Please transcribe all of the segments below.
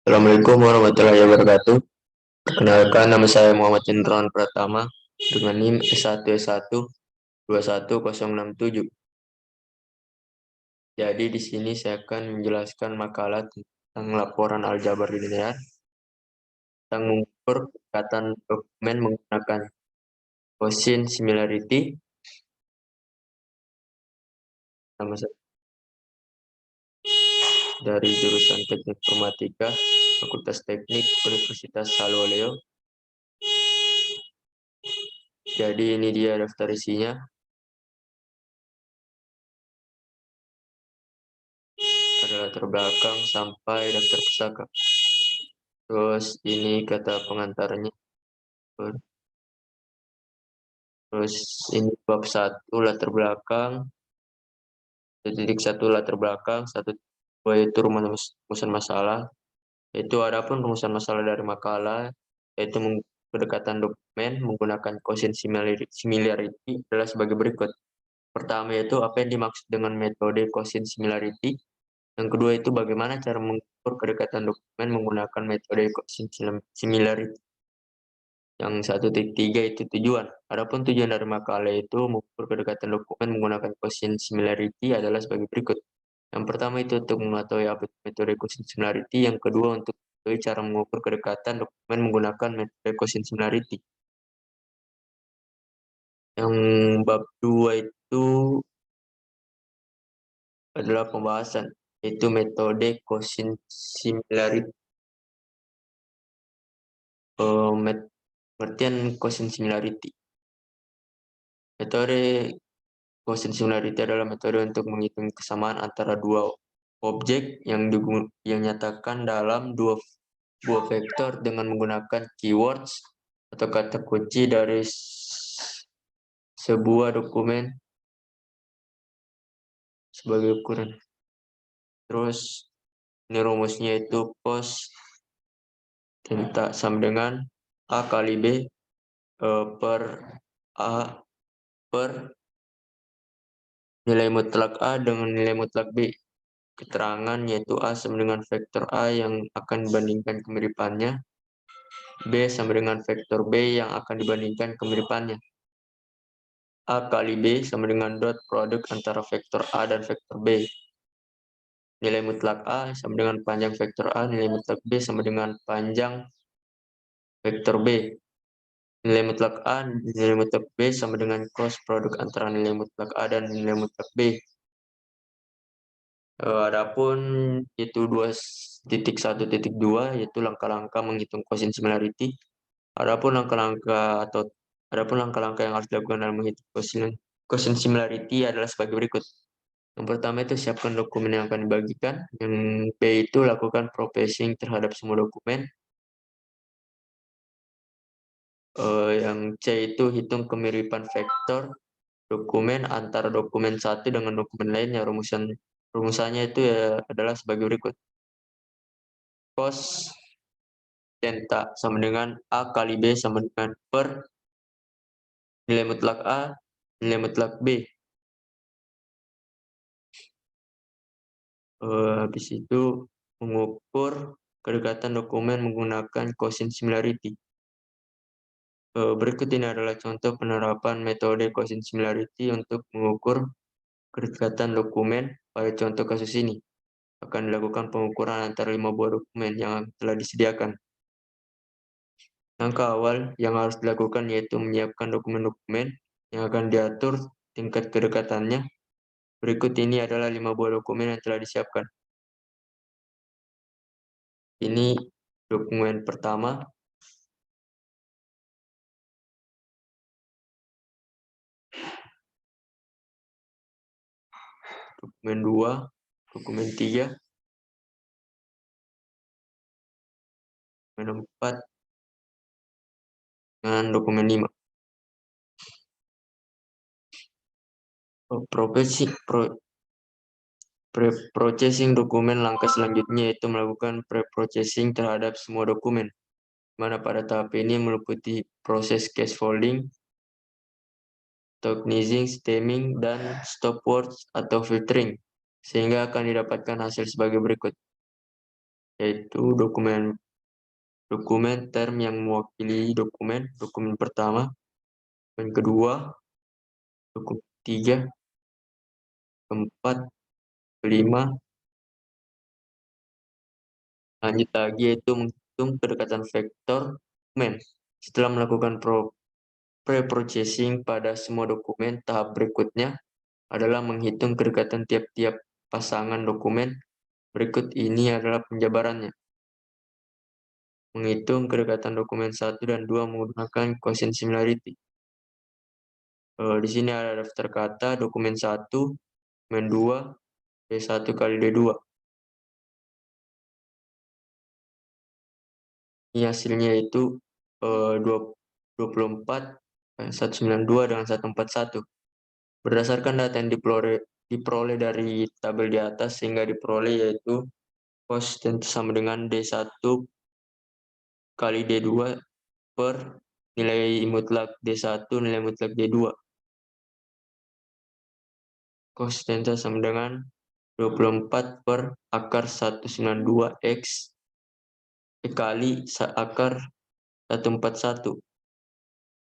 Assalamualaikum warahmatullahi wabarakatuh. Perkenalkan, nama saya Muhammad Cendron Pratama dengan NIM S1S1 21067. Jadi di sini saya akan menjelaskan makalah tentang laporan aljabar linear tentang mengukur kedekatan dokumen menggunakan Gaussian similarity. Nama saya dari jurusan Teknik Informatika, Fakultas Teknik Universitas Haloleo. Jadi ini dia daftar isinya. Ada latar belakang sampai daftar pusaka. Terus ini kata pengantarnya. Terus ini bab 1 latar belakang. 1.1 latar belakang. 1.2 itu rumusan masalah. Itu adapun rumusan masalah dari makalah, yaitu pendekatan dokumen menggunakan Gaussian similarity adalah sebagai berikut. Pertama yaitu apa yang dimaksud dengan metode Gaussian similarity. Yang kedua itu bagaimana cara mengukur kedekatan dokumen menggunakan metode Gaussian similarity. Yang 1.3 itu tujuan. Adapun tujuan dari makalah itu mengukur kedekatan dokumen menggunakan Gaussian similarity adalah sebagai berikut. Yang pertama itu untuk mengetahui apa itu metode Gaussian similarity. Yang kedua untuk mengetahui cara mengukur kedekatan dokumen menggunakan metode Gaussian similarity. Yang bab 2 itu adalah pembahasan, yaitu metode Gaussian similarity. Pengertian Gaussian similarity. Metode Gaussian similarity adalah metode untuk menghitung kesamaan antara dua objek yang dinyatakan dalam dua buah vektor dengan menggunakan keywords atau kata kunci dari sebuah dokumen sebagai ukuran. Terus ini rumusnya itu cos theta sama dengan A kali B per A per nilai mutlak A dengan nilai mutlak B. Keterangan yaitu A sama dengan vektor A yang akan dibandingkan kemiripannya, B sama dengan vektor B yang akan dibandingkan kemiripannya. A kali B sama dengan dot produk antara vektor A dan vektor B. Nilai mutlak A sama dengan panjang vektor A, nilai mutlak B sama dengan panjang vektor B. Nilai mutlak A, nilai mutlak B sama dengan cross produk antara nilai mutlak A dan nilai mutlak B. Adapun itu 2.1.2 yaitu langkah-langkah menghitung Gaussian similarity. Adapun langkah-langkah yang harus dilakukan dalam menghitung Gaussian similarity adalah sebagai berikut. Yang pertama itu siapkan dokumen yang akan dibagikan. Yang B itu lakukan processing terhadap semua dokumen. Yang C itu hitung kemiripan vektor dokumen antara dokumen satu dengan dokumen lainnya. Rumusannya itu adalah sebagai berikut. Cos theta sama dengan A kali B sama dengan per nilai mutlak A, nilai mutlak B. Habis itu mengukur kedekatan dokumen menggunakan Gaussian similarity. Berikut ini adalah contoh penerapan metode Gaussian similarity untuk mengukur kedekatan dokumen. Pada contoh kasus ini akan dilakukan pengukuran antara 5 buah dokumen yang telah disediakan. Langkah awal yang harus dilakukan yaitu menyiapkan dokumen-dokumen yang akan diatur tingkat kedekatannya. Berikut ini adalah 5 buah dokumen yang telah disiapkan. Ini dokumen pertama. Dokumen 2, dokumen 3, dokumen 4, dan dokumen 5. Pre-processing dokumen. Langkah selanjutnya yaitu melakukan pre-processing terhadap semua dokumen, mana pada tahap ini meliputi proses scaffolding, tokenizing, stemming, dan stop words atau filtering, sehingga akan didapatkan hasil sebagai berikut. yaitu dokumen term yang mewakili dokumen pertama, dokumen kedua, dokumen ketiga, keempat, kelima. Lanjut lagi yaitu menghitung kedekatan vektor dokumen. Setelah melakukan pre-processing pada semua dokumen, tahap berikutnya adalah menghitung kedekatan tiap-tiap pasangan dokumen. Berikut ini adalah penjabarannya. Menghitung kedekatan dokumen 1 dan 2 menggunakan quotient similarity. Di sini ada daftar kata dokumen 1, dokumen 2, D1 kali D2. Ini hasilnya itu 24, 192 dengan 141. Berdasarkan data yang diperoleh dari tabel di atas, sehingga diperoleh yaitu cos tentu sama dengan D1 kali D2 per nilai mutlak D1, nilai mutlak D2. Cos tentu sama dengan 24 per akar 192X kali akar 141.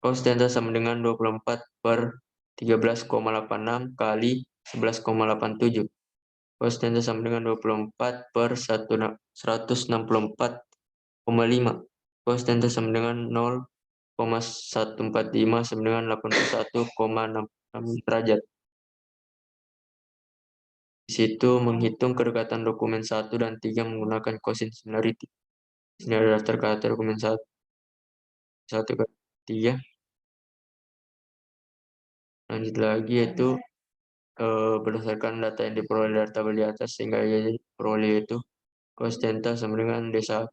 Cos theta sama dengan 24 per 13,86 kali 11,87. Cos theta sama dengan 24 per 164,5. Cos theta sama dengan 0,145 sama dengan 81,66 derajat. Di situ menghitung kedekatan dokumen 1 dan 3 menggunakan quotient similarity. Ini ada daftar kata dokumen 1, 1 ke 3. Lanjut lagi yaitu berdasarkan data yang diperoleh dari tabel di atas, sehingga yang diperoleh itu cos theta sama dengan D1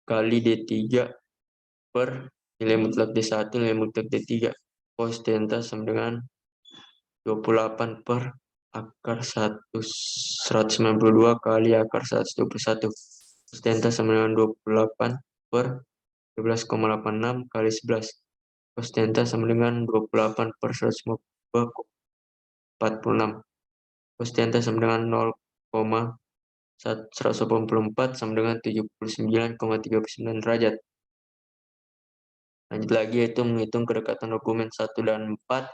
kali D3 per nilai mutlak D1, nilai mutlak D3. Cos theta sama dengan 28 per akar 192 kali akar 121. Cos theta sama dengan 28 per 12,86 kali 11. Cos theta sama dengan 28 per 152,46. Cos theta sama dengan 0,184 sama dengan 79,39 derajat. Lanjut lagi yaitu menghitung kedekatan dokumen 1 dan 4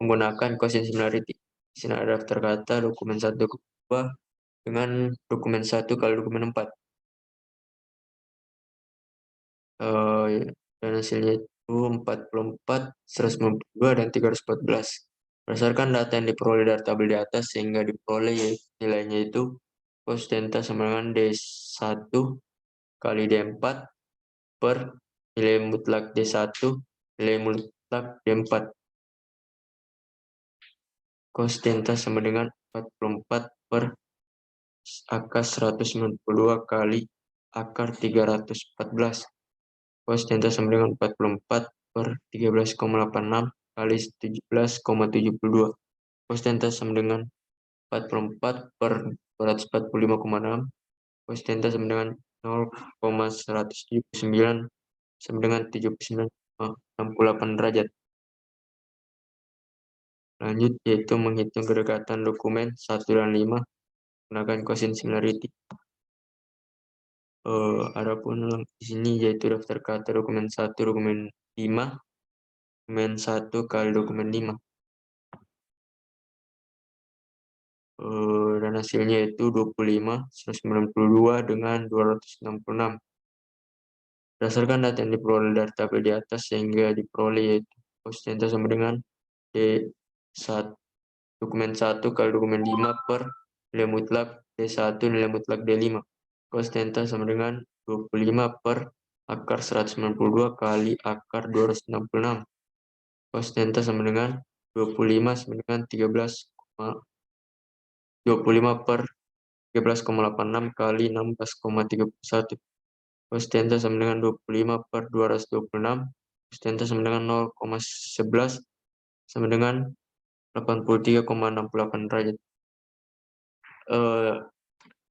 menggunakan quotient similarity. Di sini ada daftar kata dokumen 1 ke 2 dengan dokumen 1 kali dokumen 4. Dan hasilnya itu 44, 192, dan 314. Berdasarkan data yang diperoleh dari tabel di atas, sehingga diperoleh nilainya itu cos theta sama dengan D1 kali D4 per nilai mutlak D1, nilai mutlak D4. Cos theta sama dengan 44 per akar 192 kali akar 314. Cos theta sama dengan 44 per 13,86 kali 17,72. Cos theta sama dengan 44 per 245,6. Cos theta sama dengan 0,179 sama dengan 79,68 derajat. Lanjut yaitu menghitung kedekatan dokumen 1 dan 5 menggunakan quotient similarity. Adapun di sini yaitu daftar kata dokumen 1, dokumen 5, dokumen 1 kali dokumen 5. Dan hasilnya itu 25, 192 dengan 266. Berdasarkan data yang diperoleh dari tabel di atas, sehingga diperoleh yaitu cos theta sama dengan D1 dokumen 1 kali dokumen 5 per nilai mutlak D1, nilai mutlak D5. Cos theta sama dengan 25 per akar 192 kali akar 266. Cos theta sama dengan 25 sama dengan 25 per 13,86 kali 16,31. Cos theta sama dengan 25 per 226. Cos theta sama dengan 0,11 sama dengan 83,68 derajat.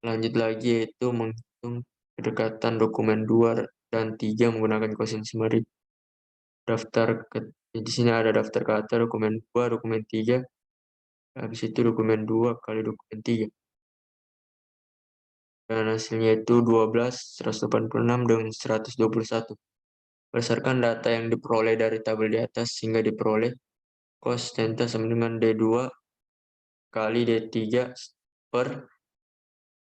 Lanjut lagi yaitu menghitung kedekatan dokumen 2 dan 3 menggunakan quotient similarity. Di sini ada daftar kata dokumen 2, dokumen 3, habis itu dokumen 2 kali dokumen 3. Dan hasilnya itu 12, 186, dan 121. Berdasarkan data yang diperoleh dari tabel di atas sehingga diperoleh cos theta sama dengan D2 kali D3 per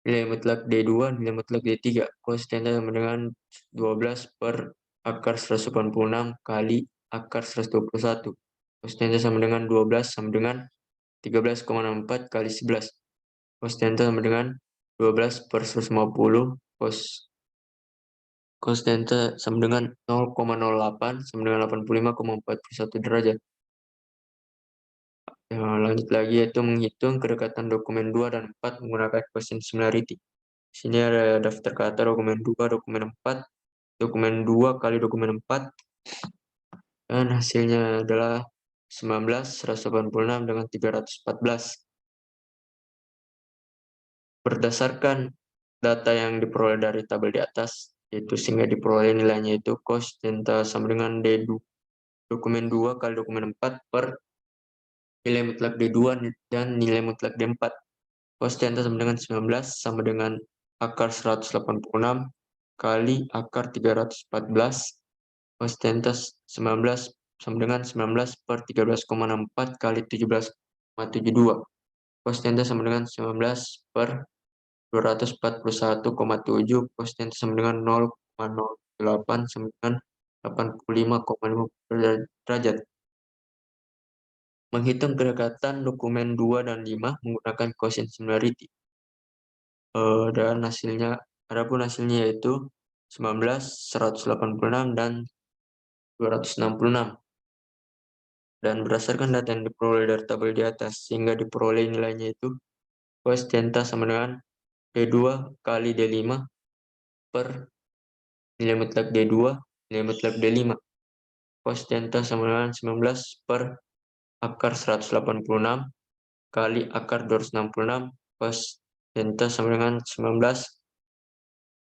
nilai mutlak D2 nilai mutlak D3. Cos theta sama dengan 12 per akar 186 kali akar 121. Cos theta sama dengan 12 sama dengan 13,64 kali 11. Cos theta sama dengan 12 per 150 cos theta sama dengan 0,08 sama dengan 85,41 derajat. Lanjut lagi yaitu menghitung kedekatan dokumen 2 dan 4 menggunakan quotient similarity. Di sini ada daftar kata dokumen 2, dokumen 4, dokumen 2 kali dokumen 4, dan hasilnya adalah 19, 186 dengan 314. Berdasarkan data yang diperoleh dari tabel di atas, yaitu sehingga diperoleh nilainya itu cos theta sama dengan D2, dokumen 2 kali dokumen 4 per nilai mutlak D2 dan nilai mutlak D4. Cos theta sama dengan 19 sama dengan akar 186 kali akar 314. Cos theta 19 sama dengan 19 per 13,64 kali 17,72. Cos theta sama dengan 19 per 241,7. Cos theta sama dengan 0,08 sama dengan 85,5 derajat. Menghitung kedekatan dokumen 2 dan 5 menggunakan quotient similarity. Dan adapun hasilnya yaitu 19, 186, dan 266. Dan berdasarkan data yang diperoleh dari tabel di atas, sehingga diperoleh nilainya itu cos theta sama dengan D2 kali D5 per nilai mutlak D2, nilai mutlak D5. Cos theta sama dengan 19 per akar 186 kali akar 266. Cos theta sama dengan 19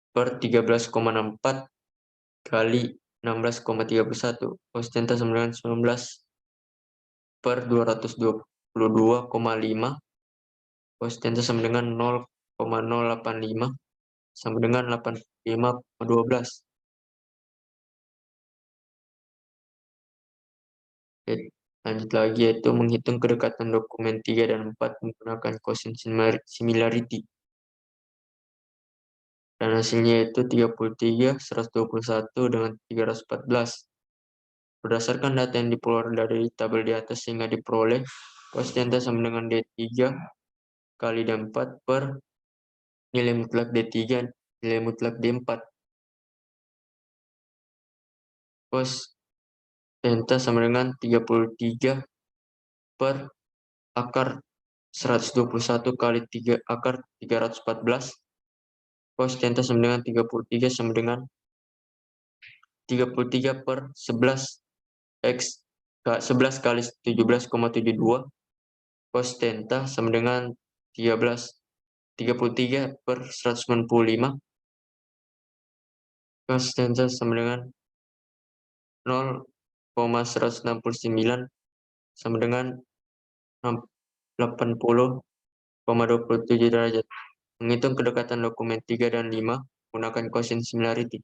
per 13,64 kali 16,31. Cos theta sama dengan 19 per 222,5. Cos theta sama dengan 0,085 sama dengan 85,12. Lanjut lagi yaitu menghitung kedekatan dokumen 3 dan 4 menggunakan quotient similarity. Dan hasilnya itu 33, 121, dengan 314. Berdasarkan data yang diperoleh dari tabel di atas sehingga diperoleh cos theta sama dengan D3 kali D4 per nilai mutlak D3 nilai mutlak D4. Cos theta sama dengan 33 per akar 121 kali 3 akar 314. Cos theta sama dengan 33 sama dengan 33 per 11 X 11 kali 17,72. Cos theta sama dengan 33 per 195. Cos theta sama dengan 0,169 sama dengan 80,27 derajat. Menghitung kedekatan dokumen 3 dan 5 menggunakan quotient similarity.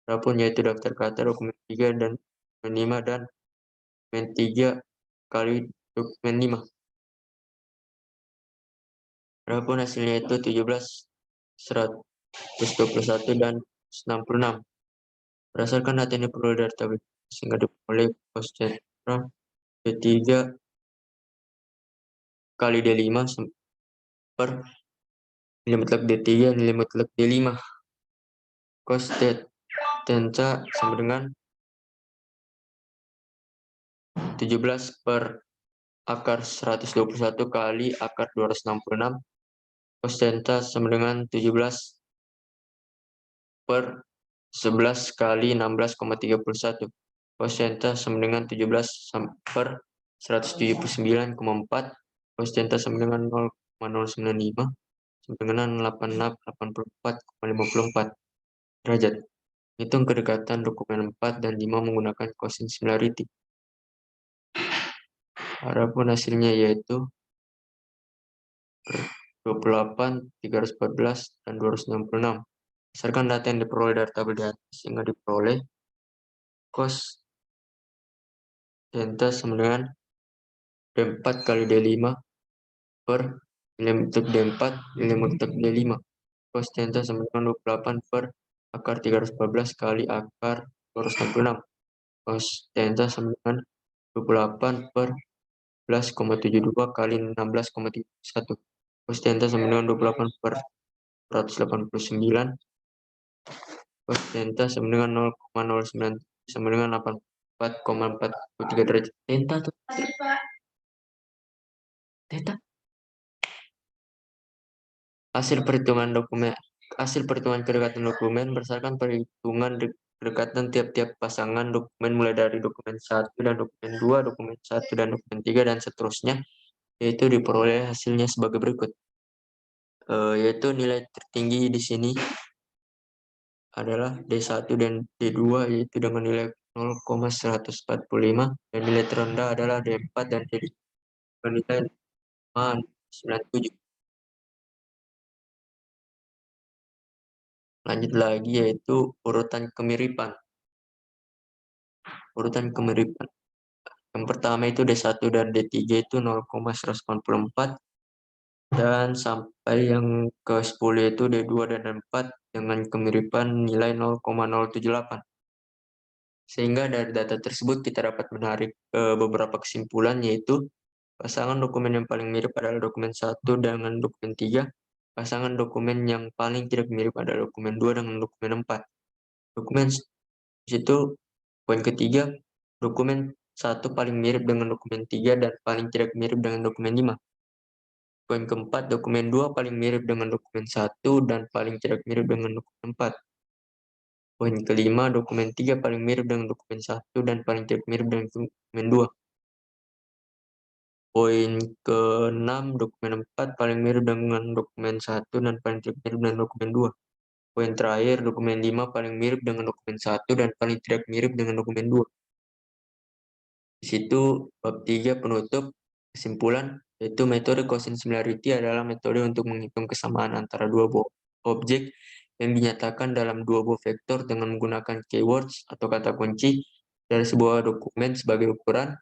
Adapun yaitu daftar kata dokumen 3 dan dokumen 5 dan dokumen 3 kali dokumen 5. Adapun hasilnya itu 17, 121, dan 66. Berdasarkan data yang diperoleh dari tabel sehingga diperoleh cos theta D3 kali D5 per nilai mutlak D3 nilai mutlak D5. Cos theta sama dengan 17 per akar 121 kali akar 266. Cos theta sama dengan 17 per 11 kali 16,31. Cos theta sama dengan 17 per 179,4. Cos theta sama dengan 0,095 sama dengan 84,54 derajat. Hitung kedekatan dokumen 4 dan 5 menggunakan quotient similarity. Adapun hasilnya yaitu 28, 314, dan 266. Berdasarkan data yang diperoleh dari tabel di atas, sehingga diperoleh cos delta sama dengan D4 kali D5 per nilai bentuk D4 nilai bentuk D5. Cos delta sama dengan 28 per akar 314 kali akar 266. Cos delta sama dengan 28 per 11,72 kali 16,31. Cos delta sama dengan 28 per 189. Cos delta sama dengan 0,09 sama dengan 84,43 derajat. Delta tuh. Delta. Hasil perhitungan kedekatan dokumen berdasarkan perhitungan kedekatan tiap-tiap pasangan dokumen mulai dari dokumen 1 dan dokumen 2, dokumen 1 dan dokumen 3 dan seterusnya, yaitu diperoleh hasilnya sebagai berikut. Yaitu nilai tertinggi di sini adalah D1 dan D2, yaitu dengan nilai 0,145, dan nilai terendah adalah D4 dan D5 dengan nilai 0,97. Lanjut lagi yaitu urutan kemiripan. Yang pertama itu D1 dan D3 itu 0,184, dan sampai yang ke 10 itu D2 dan D4 dengan kemiripan nilai 0,078. Sehingga dari data tersebut kita dapat menarik beberapa kesimpulan, yaitu pasangan dokumen yang paling mirip adalah dokumen 1 dengan dokumen 3. Pasangan dokumen yang paling tidak mirip adalah dokumen 2 dengan dokumen 4. Dokumen itu poin ketiga, dokumen 1 paling mirip dengan dokumen 3 dan paling tidak mirip dengan dokumen 5. Poin keempat, dokumen 2 paling mirip dengan dokumen 1 dan paling tidak mirip dengan dokumen 4. Poin kelima, dokumen 3 paling mirip dengan dokumen 1 dan paling tidak mirip dengan dokumen 2. Poin ke-6, dokumen 4 paling mirip dengan dokumen 1 dan paling tidak mirip dengan dokumen 2. Poin terakhir, dokumen 5 paling mirip dengan dokumen 1 dan paling tidak mirip dengan dokumen 2. Di situ bab 3 penutup kesimpulan, yaitu metode quotient similarity adalah metode untuk menghitung kesamaan antara dua buah objek yang dinyatakan dalam dua buah vektor dengan menggunakan keywords atau kata kunci dari sebuah dokumen sebagai ukuran.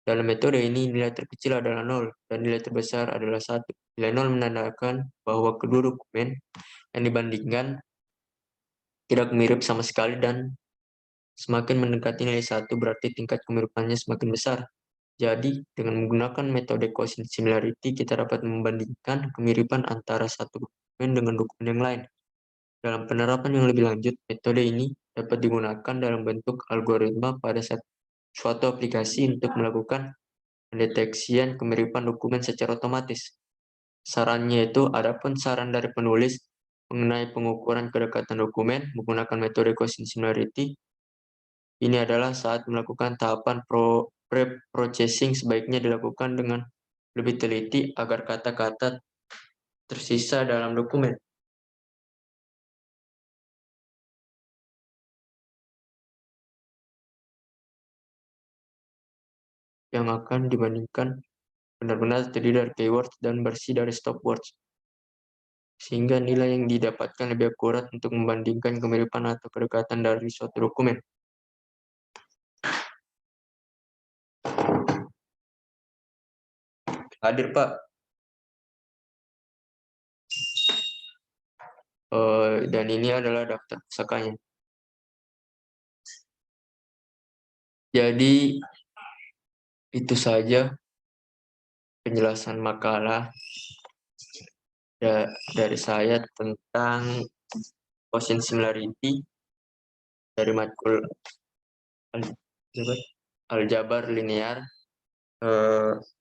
Dalam metode ini, nilai terkecil adalah 0 dan nilai terbesar adalah 1. Nilai 0 menandakan bahwa kedua dokumen yang dibandingkan tidak mirip sama sekali, dan semakin mendekati nilai 1 berarti tingkat kemiripannya semakin besar. Jadi, dengan menggunakan metode quotient similarity, kita dapat membandingkan kemiripan antara satu dokumen dengan dokumen yang lain. Dalam penerapan yang lebih lanjut, metode ini dapat digunakan dalam bentuk algoritma pada suatu aplikasi untuk melakukan pendeteksian kemiripan dokumen secara otomatis. Sarannya itu, adapun saran dari penulis mengenai pengukuran kedekatan dokumen menggunakan metode quotient similarity, ini adalah saat melakukan tahapan pre-processing sebaiknya dilakukan dengan lebih teliti agar kata-kata tersisa dalam dokumen yang akan dibandingkan benar-benar terdiri dari keywords dan bersih dari stop words, sehingga nilai yang didapatkan lebih akurat untuk membandingkan kemiripan atau kedekatan dari suatu dokumen. Hadir, Pak. Dan ini adalah daftar pusakanya. Jadi, itu saja penjelasan makalah dari saya tentang quotient similarity dari matkul aljabar linear.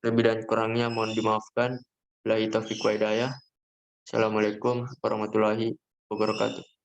Lebih dan kurangnya mohon dimaafkan. Billahi taufiq wa hidayah. Assalamualaikum warahmatullahi wabarakatuh.